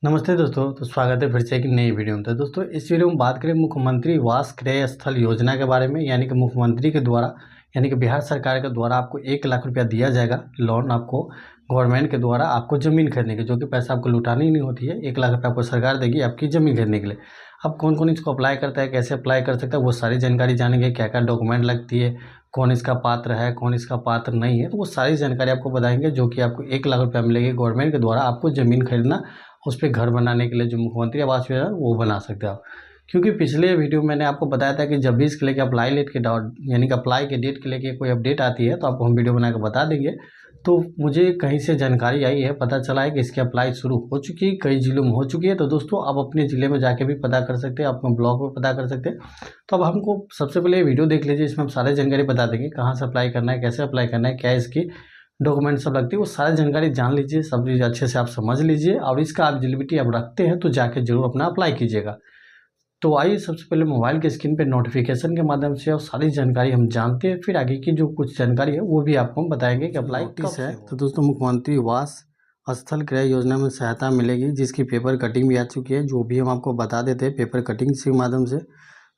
नमस्ते दोस्तों। तो स्वागत है फिर से एक नई वीडियो में। तो दोस्तों इस वीडियो में बात करें मुख्यमंत्री आवास क्रय स्थल योजना के बारे में, यानी कि मुख्यमंत्री के द्वारा यानी कि बिहार सरकार के द्वारा आपको 1 लाख रुपया दिया जाएगा लोन आपको गवर्नमेंट के द्वारा आपको ज़मीन खरीदने के, जो कि पैसा आपको लुटानी ही नहीं होती है। 1 लाख रुपया आपको सरकार देगी आपकी ज़मीन खरीदने के लिए। अब कौन कौन इसको अप्लाई करता है, कैसे अप्लाई कर सकता है, वो सारी जानकारी जानेंगे। क्या क्या डॉक्यूमेंट लगती है, कौन इसका पात्र है, कौन इसका पात्र नहीं है, तो वो सारी जानकारी आपको बताएंगे। जो कि आपको 1 लाख रुपया मिलेगी गवर्नमेंट के द्वारा आपको ज़मीन खरीदना, उस पर घर बनाने के लिए जो मुख्यमंत्री आवास योजना है वो बना सकते हो आप। क्योंकि पिछले वीडियो मैंने आपको बताया था कि जब भी इसके लेके अप्लाई डेट के यानी कि अप्लाई के डेट के लेके कोई अपडेट आती है तो आपको हम वीडियो बना के बता देंगे। तो मुझे कहीं से जानकारी आई है, पता चला है कि इसकी अप्लाई शुरू हो चुकी है, कई ज़िलों में हो चुकी है। तो दोस्तों आप अपने ज़िले में जाके भी पता कर सकते हैं, अपने ब्लॉग में पता कर सकते हैं। तो अब हमको सबसे पहले ये वीडियो देख लीजिए, इसमें हम सारी जानकारी बता देंगे, कहाँ से अप्लाई करना है, कैसे अप्लाई करना है, क्या इसकी डॉक्यूमेंट सब लगती है, वो सारी जानकारी जान लीजिए। सब चीज़ अच्छे से आप समझ लीजिए, और इसका आप एलिजिबिलिटी आप रखते हैं तो जाके जरूर अपना अप्लाई कीजिएगा। तो आइए सबसे पहले मोबाइल के स्क्रीन पे नोटिफिकेशन के माध्यम से और सारी जानकारी हम जानते हैं, फिर आगे की जो कुछ जानकारी है वो भी आपको हम बताएंगे कि अप्लाई कब है। तो दोस्तों मुख्यमंत्री आवास स्थल क्रय योजना में सहायता मिलेगी, जिसकी पेपर कटिंग भी आ चुकी है, जो भी हम आपको बता देते हैं पेपर कटिंग के माध्यम से।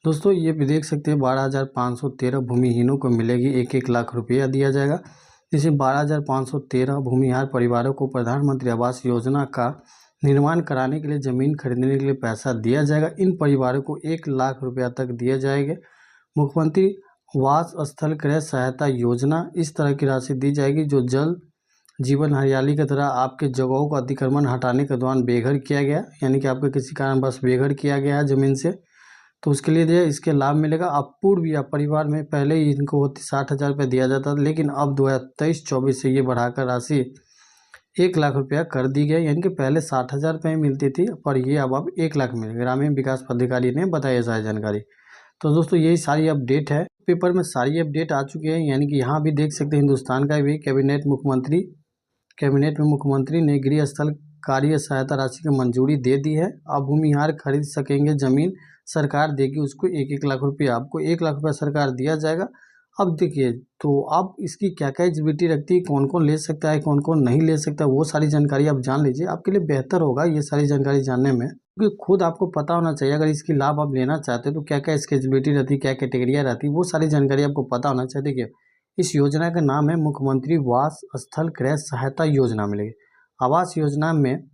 दोस्तों ये भी देख सकते हैं 12,513 भूमिहीनों को मिलेगी 1-1 लाख रुपया दिया जाएगा। जिसे 12,513 भूमिहार परिवारों को प्रधानमंत्री आवास योजना का निर्माण कराने के लिए ज़मीन खरीदने के लिए पैसा दिया जाएगा। इन परिवारों को 1 लाख रुपया तक दिए जाएंगे। मुख्यमंत्री आवास स्थल क्रय सहायता योजना इस तरह की राशि दी जाएगी जो जल जीवन हरियाली की तरह आपके जगहों का अतिक्रमण हटाने के दौरान बेघर किया गया, यानी कि आपके किसी कारण बस बेघर किया गया है ज़मीन से, तो उसके लिए जो इसके लाभ मिलेगा। अब पूर्व या परिवार में पहले ही इनको होती 60,000 रुपये दिया जाता था, लेकिन अब 2023-24 से ये बढ़ाकर राशि 1 लाख रुपया कर दी गई। यानी कि पहले 60,000 रुपये मिलती थी, पर ये अब 1 लाख मिलेगी। ग्रामीण विकास पदाधिकारी ने बताया सारी जानकारी। तो दोस्तों यही सारी अपडेट है, पेपर में सारी अपडेट आ चुकी है। यानी कि यहाँ भी देख सकते हैं हिंदुस्तान का भी कैबिनेट में मुख्यमंत्री ने गृह स्थल कार्य सहायता राशि की मंजूरी दे दी है। अब भूमिहार खरीद सकेंगे ज़मीन, सरकार देगी उसको 1-1 लाख रुपया। आपको 1 लाख रुपया सरकार दिया जाएगा। अब देखिए तो अब इसकी क्या क्या एलिजिबिलिटी रखती है, कौन कौन ले सकता है, कौन कौन नहीं ले सकता, वो सारी जानकारी आप जान लीजिए। आपके लिए बेहतर होगा ये सारी जानकारी जानने में, क्योंकि खुद आपको पता होना चाहिए अगर इसकी लाभ आप लेना चाहते हो तो क्या क्या इसकी एलिजिबिलिटी रहती है, क्या कैटेगरिया रहती है, वो सारी जानकारी आपको पता होना चाहिए। देखिए इस योजना का नाम है मुख्यमंत्री आवास स्थल क्रय सहायता योजना मिलेगी। आवास योजना में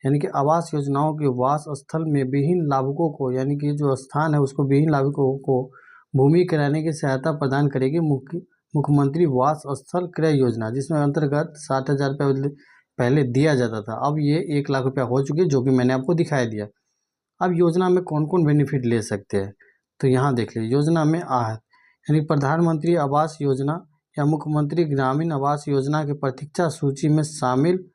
यानी कि आवास योजनाओं के वास स्थल में विहीन लाभुकों को, यानी कि जो स्थान है उसको विहीन लाभुकों को भूमि कराने की सहायता प्रदान करेगी मुख्यमंत्री आवास स्थल क्रय योजना, जिसमें अंतर्गत 60,000 रुपये पहले दिया जाता था। अब ये 1 लाख रुपया हो चुकी है, जो कि मैंने आपको दिखाई दिया। अब योजना में कौन कौन बेनिफिट ले सकते हैं, तो यहाँ देख लीजिए। योजना में आहत यानी प्रधानमंत्री आवास योजना या मुख्यमंत्री ग्रामीण आवास योजना की प्रतीक्षा सूची में शामिल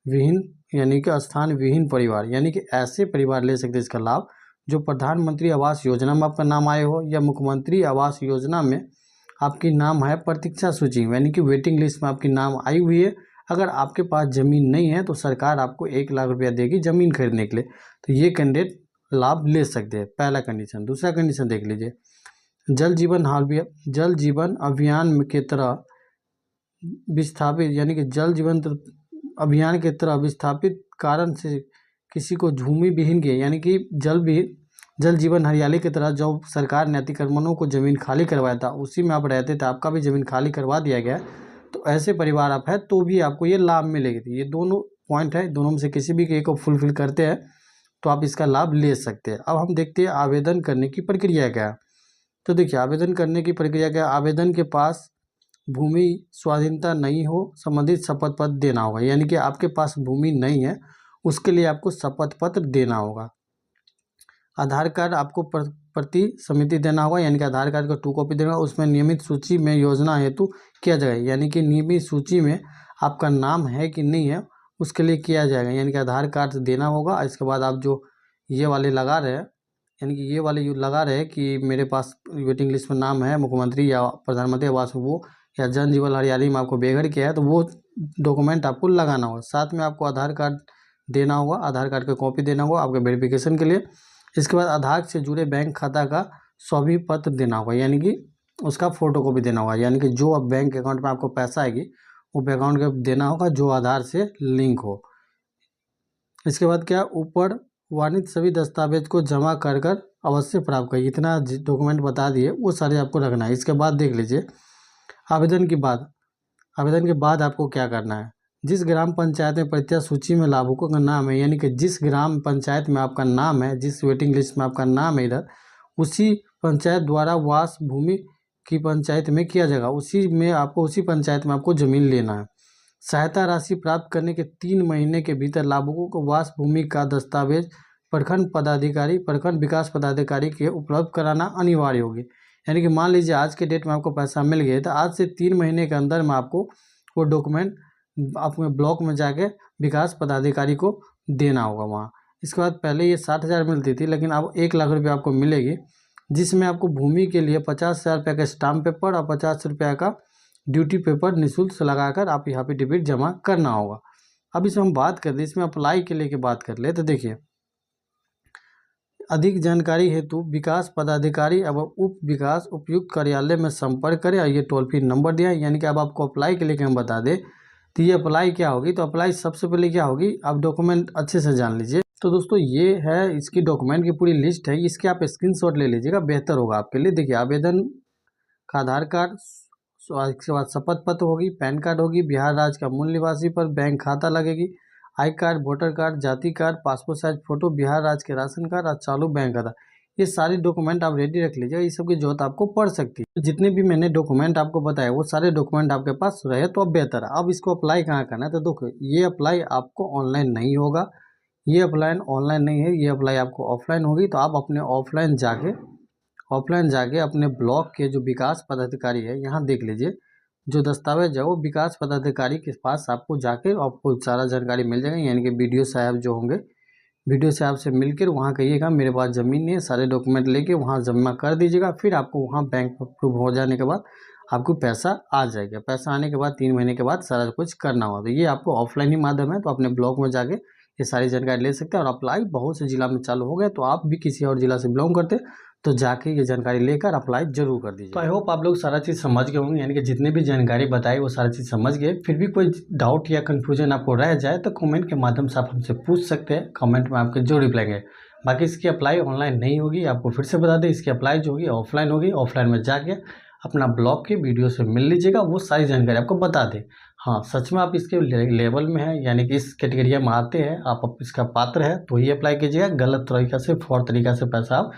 विहीन यानी कि स्थान विहीन परिवार, यानी कि ऐसे परिवार ले सकते हैं इसका लाभ जो प्रधानमंत्री आवास योजना में आपका नाम आए हो, या मुख्यमंत्री आवास योजना में आपकी नाम है प्रतीक्षा सूची में, यानी कि वेटिंग लिस्ट में आपकी नाम आई हुई है। अगर आपके पास ज़मीन नहीं है तो सरकार आपको 1 लाख रुपया देगी ज़मीन खरीदने के लिए। तो ये कैंडिडेट लाभ ले सकते हैं, पहला कंडीशन। दूसरा कंडीशन देख लीजिए, जल जीवन अभियान के तरह विस्थापित, यानी कि जल जीवन अभियान के तरह विस्थापित कारण से किसी को भूमि विहीन किए, यानी कि जल जीवन हरियाली की तरह जो सरकार ने अतिक्रमणों को ज़मीन खाली करवाया था उसी में आप रहते थे, आपका भी ज़मीन खाली करवा दिया गया, तो ऐसे परिवार आप हैं तो भी आपको ये लाभ मिलेगी। ये दोनों पॉइंट है, दोनों में से किसी भी एक को फुलफिल करते हैं तो आप इसका लाभ ले सकते हैं। अब हम देखते हैं आवेदन करने की प्रक्रिया क्या है। तो देखिए आवेदन करने की प्रक्रिया क्या है। आवेदन के पास भूमि स्वाधीनता नहीं हो, संबंधित शपथ पत्र देना होगा, यानी कि आपके पास भूमि नहीं है उसके लिए आपको शपथ पत्र देना होगा। आधार कार्ड आपको प्रति समिति देना होगा, यानी कि आधार कार्ड का 2 कॉपी देना होगा। उसमें नियमित सूची में योजना हेतु किया जाएगा, यानी कि नियमित सूची में आपका नाम है कि नहीं है उसके लिए किया जाएगा, यानी कि आधार कार्ड देना होगा। इसके बाद आप जो ये वाले लगा रहे हैं, यानी कि ये वाले जो लगा रहे हैं कि मेरे पास वेटिंग लिस्ट में नाम है मुख्यमंत्री या प्रधानमंत्री आवास वो या जन जीवन हरियाली में आपको बेघर किया है, तो वो डॉक्यूमेंट आपको लगाना होगा। साथ में आपको आधार कार्ड देना होगा, आधार कार्ड का कॉपी देना होगा आपके वेरिफिकेशन के लिए। इसके बाद आधार से जुड़े बैंक खाता का सभी पत्र देना होगा, यानी कि उसका फोटोकॉपी देना होगा, यानी कि जो अब बैंक अकाउंट में आपको पैसा आएगी वो बैंक अकाउंट का देना होगा जो आधार से लिंक हो। इसके बाद क्या, ऊपर वर्णित सभी दस्तावेज को जमा कर कर अवश्य प्राप्त करिए। इतना डॉक्यूमेंट बता दिए, वो सारे आपको रखना है। इसके बाद देख लीजिए आवेदन के बाद आपको क्या करना है। जिस ग्राम पंचायत में प्रत्याशित सूची में लाभुकों का नाम है, यानी कि जिस ग्राम पंचायत में आपका नाम है, जिस वेटिंग लिस्ट में आपका नाम है इधर, उसी पंचायत द्वारा वास भूमि की पंचायत में किया जाएगा। उसी पंचायत में आपको ज़मीन लेना है। सहायता राशि प्राप्त करने के 3 महीने के भीतर लाभुकों को वास भूमि का दस्तावेज प्रखंड विकास पदाधिकारी के उपलब्ध कराना अनिवार्य होगी। यानी कि मान लीजिए आज के डेट में आपको पैसा मिल गया, तो आज से 3 महीने के अंदर में आपको वो डॉक्यूमेंट अपने ब्लॉक में जाके विकास पदाधिकारी को देना होगा वहाँ। इसके बाद पहले ये 60,000 मिलती थी, लेकिन अब 1 लाख रुपये आपको मिलेगी, जिसमें आपको भूमि के लिए 50,000 रुपये का स्टाम्प पेपर और 50 रुपये का ड्यूटी पेपर निःशुल्क लगाकर आप यहाँ पे डिबिट जमा करना होगा। अब इसमें हम बात कर दें, इसमें अप्लाई के लिए बात कर ले, तो देखिए अधिक जानकारी हेतु विकास पदाधिकारी एवं उप विकास उपयुक्त कार्यालय में संपर्क करें, और ये टोल फ्री नंबर दिया है। यानी कि अब आपको अप्लाई के लिए हम बता दें, तो ये अप्लाई क्या होगी, तो अप्लाई सबसे पहले क्या होगी, आप डॉक्यूमेंट अच्छे से जान लीजिए। तो दोस्तों ये है इसकी डॉक्यूमेंट की पूरी लिस्ट है, इसके आप स्क्रीनशॉट ले लीजिएगा, बेहतर होगा आपके लिए। देखिए आवेदन का आधार कार्ड, इसके बाद शपथ पत्र होगी, पैन कार्ड होगी, बिहार राज्य का मूल निवासी पर बैंक खाता लगेगी, आई कार्ड, वोटर कार्ड, जाति card, passport size photo, Bihar राज्य के राशन कार्ड और चालू बैंक खाता। ये सारी डॉक्यूमेंट आप रेडी रख लीजिएगा, ये सब की जरूरत आपको पड़ सकती है। तो जितने भी मैंने डॉक्यूमेंट आपको बताया वो सारे डॉक्यूमेंट आपके पास रहे तो अब बेहतर है। अब इसको अप्लाई कहाँ करना है, तो देखो ये अप्लाई आपको ऑनलाइन नहीं होगा, ये अप्लाई ऑनलाइन नहीं है, ये अप्लाई आपको ऑफलाइन होगी। तो आप अपने ऑफलाइन जाके अपने ब्लॉक के जो विकास पदाधिकारी है, यहाँ देख लीजिए जो दस्तावेज है वो विकास पदाधिकारी के पास आपको जाके आपको सारा जानकारी मिल जाएगा। यानी कि BDO साहब जो होंगे, BDO साहब से मिलकर वहाँ कहिएगा मेरे पास ज़मीन नहीं है, सारे डॉक्यूमेंट लेके वहाँ जमा कर दीजिएगा। फिर आपको वहाँ बैंक अप्रूव हो जाने के बाद आपको पैसा आ जाएगा। पैसा आने के बाद 3 महीने के बाद सारा कुछ करना होगा। तो ये आपको ऑफलाइन ही माध्यम है, तो अपने ब्लॉक में जाके ये सारी जानकारी ले सकते हैं। और अप्लाई बहुत से जिला में चालू हो गए, तो आप भी किसी और जिला से बिलोंग करते तो जाके ये जानकारी लेकर अप्लाई जरूर कर दीजिए। तो आई होप आप लोग सारा चीज़ समझ गए होंगे, यानी कि जितने भी जानकारी बताई वो सारा चीज़ समझ गए। फिर भी कोई डाउट या कन्फ्यूजन आपको रह जाए तो कमेंट के माध्यम से आप हमसे पूछ सकते हैं, कमेंट में आपके जो रिप्लाई है। बाकी इसकी अप्लाई ऑनलाइन नहीं होगी, आपको फिर से बता दें, इसकी अप्लाई जो होगी ऑफलाइन होगी। ऑफलाइन में जाके अपना ब्लॉक के BDO से मिल लीजिएगा, वो सारी जानकारी आपको बता दें। हाँ सच में आप इसके लेवल में हैं, यानी कि इस कैटेगरी में आते हैं, आप इसका पात्र है तो ही अप्लाई कीजिएगा। गलत तरीका से फ्रॉड तरीका से पैसा आप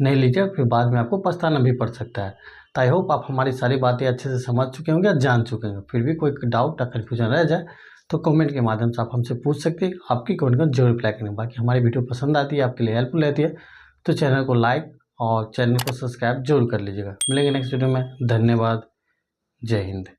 नहीं लीजिए, फिर बाद में आपको पछताना भी पड़ सकता है। तो आई होप आप हमारी सारी बातें अच्छे से समझ चुके होंगे और जान चुके होंगे। फिर भी कोई डाउट या कन्फ्यूजन रह जाए तो कमेंट के माध्यम से आप हमसे पूछ सकते हैं, आपकी कमेंट को जरूर रिप्लाई करेंगे। बाकी हमारी वीडियो पसंद आती है, आपके लिए हेल्पफुल रहती है, तो चैनल को लाइक और चैनल को सब्सक्राइब जरूर कर लीजिएगा। मिलेंगे नेक्स्ट वीडियो में। धन्यवाद। जय हिंद।